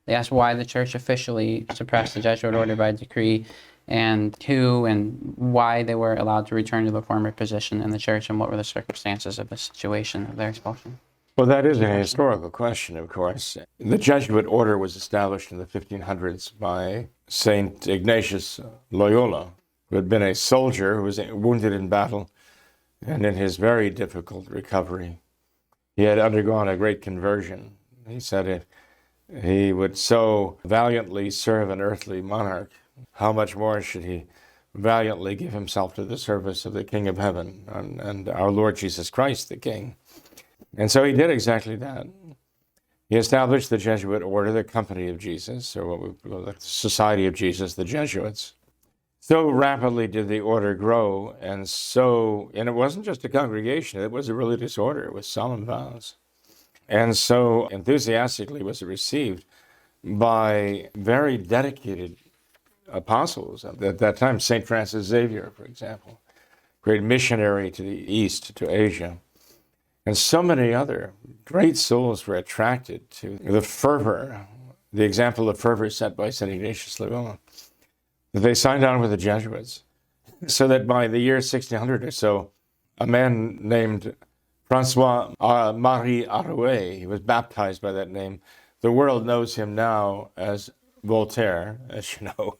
They asked why the church officially suppressed the Jesuit order by decree, and who and why they were allowed to return to the former position in the church, and what were the circumstances of the situation of their expulsion. Well, that is a historical question, of course. The Jesuit order was established in the 1500s by St. Ignatius Loyola, who had been a soldier who was wounded in battle, and in his very difficult recovery, he had undergone a great conversion. He said if he would so valiantly serve an earthly monarch, how much more should he valiantly give himself to the service of the King of Heaven and our Lord Jesus Christ, the King. And so he did exactly that. He established the Jesuit order, the Company of Jesus, or what we call the Society of Jesus, the Jesuits. So rapidly did the order grow, and it wasn't just a congregation, it was a religious order with solemn vows. And so enthusiastically was it received by very dedicated apostles. At that time, St. Francis Xavier, for example, great missionary to the East, to Asia. And so many other great souls were attracted to the fervor, the example of fervor set by St. Ignatius Loyola. They signed on with the Jesuits, so that by the year 1600 or so, a man named Francois Marie Arouet, he was baptized by that name. The world knows him now as Voltaire, as you know.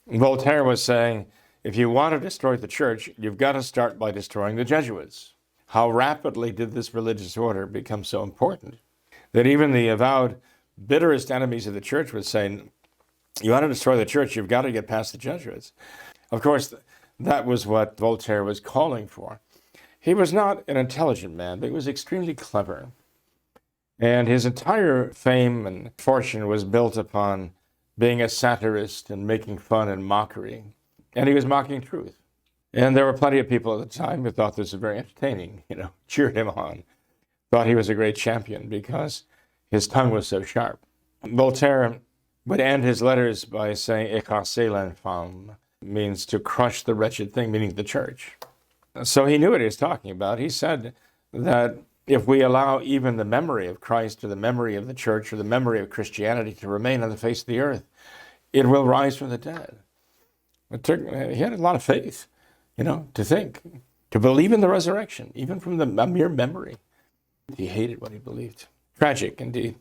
Voltaire was saying, if you want to destroy the church, you've got to start by destroying the Jesuits. How rapidly did this religious order become so important that even the avowed bitterest enemies of the church would say, you want to destroy the church, you've got to get past the Jesuits. Of course, that was what Voltaire was calling for. He was not an intelligent man, but he was extremely clever. And his entire fame and fortune was built upon being a satirist and making fun and mockery. And he was mocking truth. And there were plenty of people at the time who thought this was very entertaining, cheered him on, thought he was a great champion because his tongue was so sharp. Voltaire would end his letters by saying, écraser l'infâme, means to crush the wretched thing, meaning the church. So he knew what he was talking about. He said that if we allow even the memory of Christ or the memory of the church or the memory of Christianity to remain on the face of the earth, it will rise from the dead. He had a lot of faith. To think, to believe in the resurrection, even from a mere memory. He hated what he believed. Tragic, indeed.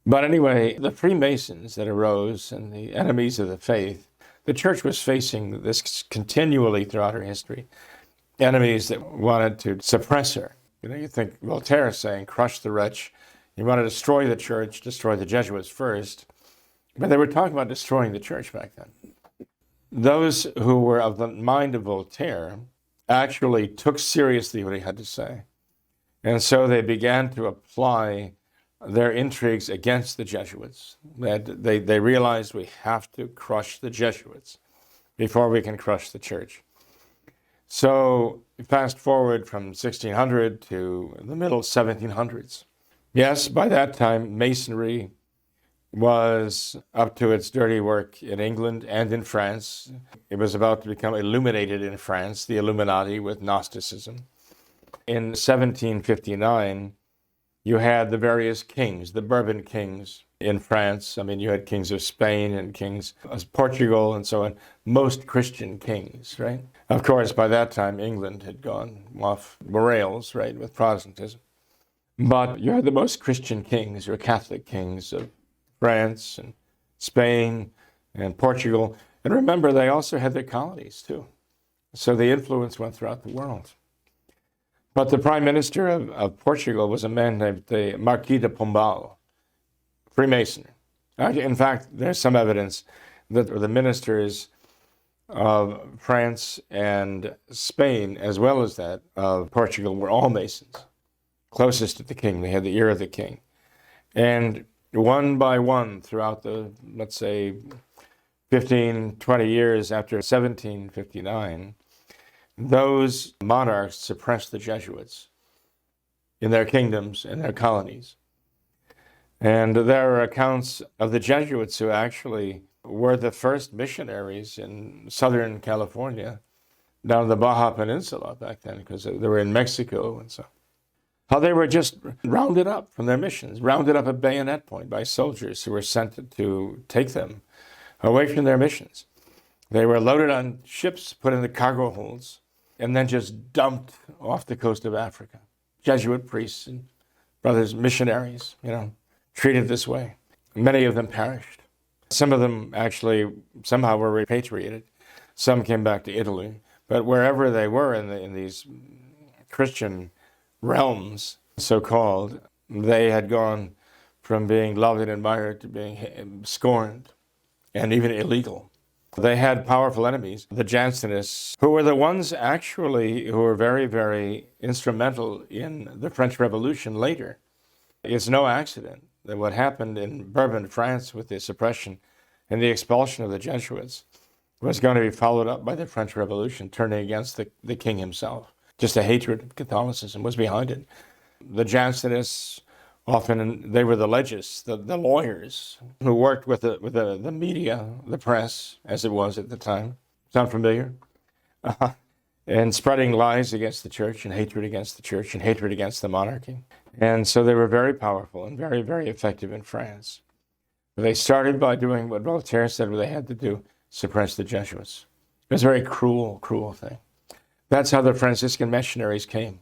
But anyway, the Freemasons that arose and the enemies of the faith, the church was facing this continually throughout her history. Enemies that wanted to suppress her. You think Voltaire saying, crush the wretch. You want to destroy the church, destroy the Jesuits first. But they were talking about destroying the church back then. Those who were of the mind of Voltaire actually took seriously what he had to say. And so they began to apply their intrigues against the Jesuits. They realized we have to crush the Jesuits before we can crush the church. So fast forward from 1600 to the middle 1700s. Yes, by that time, Masonry was up to its dirty work in England and in France. It was about to become illuminated in France, the Illuminati with Gnosticism. In 1759, you had the various kings, the Bourbon kings in France. You had kings of Spain and kings of Portugal and so on, most Christian kings, right? Of course, by that time, England had gone off the rails, right, with Protestantism. But you had the most Christian kings, or Catholic kings of France and Spain and Portugal. And remember, they also had their colonies too. So the influence went throughout the world. But the prime minister of Portugal was a man named the Marquis de Pombal, Freemason. In fact, there's some evidence that the ministers of France and Spain, as well as that of Portugal, were all Masons, closest to the king. They had the ear of the king. And one by one throughout the, let's say, 15, 20 years after 1759, those monarchs suppressed the Jesuits in their kingdoms and their colonies. And there are accounts of the Jesuits who actually were the first missionaries in Southern California, down the Baja Peninsula back then, because they were in Mexico and so. how they were just rounded up from their missions, rounded up at bayonet point by soldiers who were sent to take them away from their missions. They were loaded on ships, put in the cargo holds, and then just dumped off the coast of Africa. Jesuit priests and brothers, missionaries, treated this way. Many of them perished. Some of them actually somehow were repatriated. Some came back to Italy. But wherever they were in these Christian realms, so-called, they had gone from being loved and admired to being scorned and even illegal. They had powerful enemies, the Jansenists, who were the ones actually who were very, very instrumental in the French Revolution later. It's no accident that what happened in Bourbon, France, with the suppression and the expulsion of the Jesuits was going to be followed up by the French Revolution, turning against the king himself. Just a hatred of Catholicism was behind it. The Jansenists, often they were the legists, the lawyers who worked with the media, the press, as it was at the time. Sound familiar? And spreading lies against the church and hatred against the church and hatred against the monarchy. And so they were very powerful and very, very effective in France. But they started by doing what Voltaire said they had to do, suppress the Jesuits. It was a very cruel, cruel thing. That's how the Franciscan missionaries came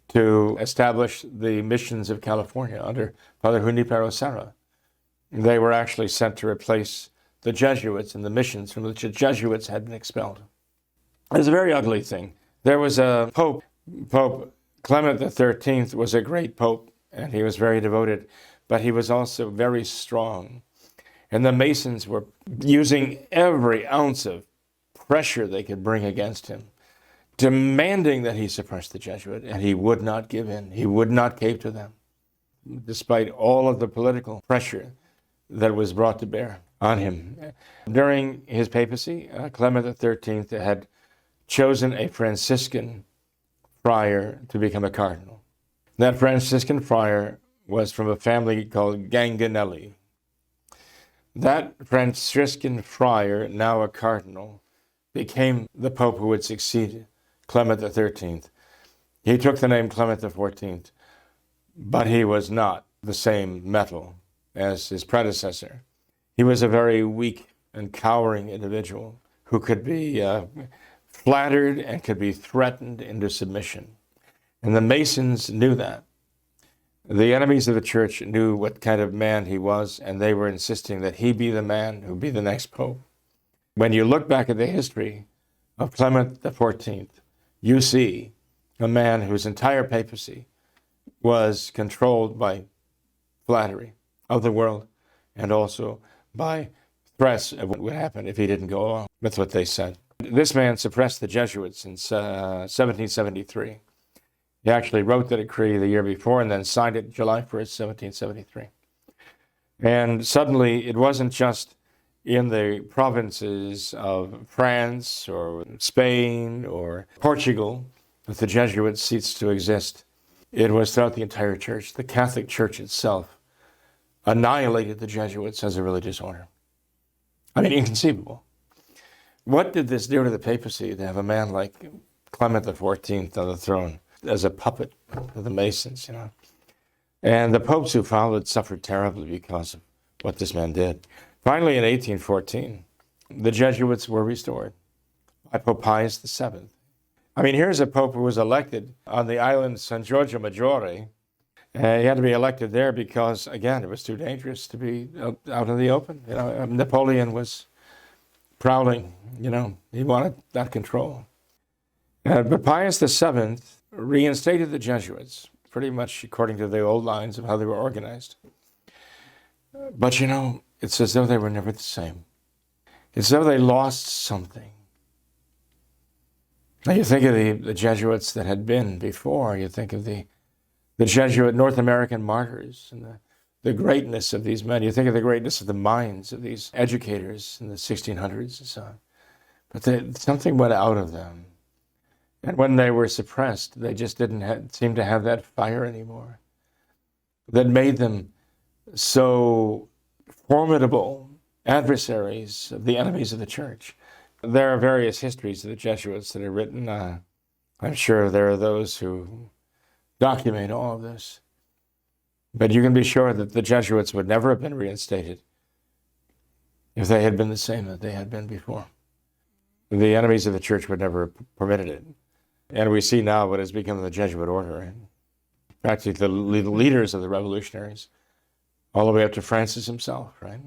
to establish the missions of California under Father Junipero Serra. They were actually sent to replace the Jesuits and the missions from which the Jesuits had been expelled. It was a very ugly thing. There was a pope, Pope Clement XIII was a great pope, and he was very devoted, but he was also very strong. And the Masons were using every ounce of pressure they could bring against him, demanding that he suppress the Jesuit, and he would not give in. He would not cave to them, despite all of the political pressure that was brought to bear on him. During his papacy, Clement XIII had chosen a Franciscan friar to become a cardinal. That Franciscan friar was from a family called Ganganelli. That Franciscan friar, now a cardinal, became the pope who would succeed Clement XIII. He took the name Clement XIV, but he was not the same metal as his predecessor. He was a very weak and cowering individual who could be flattered and could be threatened into submission. And the Masons knew that. The enemies of the church knew what kind of man he was, and they were insisting that he be the man who be the next pope. When you look back at the history of Clement XIV, you see a man whose entire papacy was controlled by flattery of the world and also by threats of what would happen if he didn't go along with what they said. This man suppressed the Jesuits in 1773. He actually wrote the decree the year before and then signed it July 1st, 1773. And suddenly it wasn't just in the provinces of France or Spain or Portugal that the Jesuits ceased to exist. It was throughout the entire church. The Catholic Church itself annihilated the Jesuits as a religious order. I mean, inconceivable. What did this do to the papacy to have a man like Clement XIV on the throne as a puppet of the Masons, And the popes who followed suffered terribly because of what this man did. Finally, in 1814, the Jesuits were restored by Pope Pius VII. I mean, here's a pope who was elected on the island San Giorgio Maggiore. He had to be elected there because, again, it was too dangerous to be out in the open. Napoleon was prowling, he wanted that control. But Pius VII reinstated the Jesuits, pretty much according to the old lines of how they were organized. But, it's as though they were never the same. It's as though they lost something. Now you think of the Jesuits that had been before. You think of the Jesuit North American martyrs and the greatness of these men. You think of the greatness of the minds of these educators in the 1600s and so on. But something went out of them. And when they were suppressed, they just didn't seem to have that fire anymore that made them so formidable adversaries of the enemies of the church. There are various histories of the Jesuits that are written. I'm sure there are those who document all of this. But you can be sure that the Jesuits would never have been reinstated if they had been the same that they had been before. The enemies of the church would never have permitted it. And we see now what has become the Jesuit order. And practically the leaders of the revolutionaries, all the way up to Francis himself, right?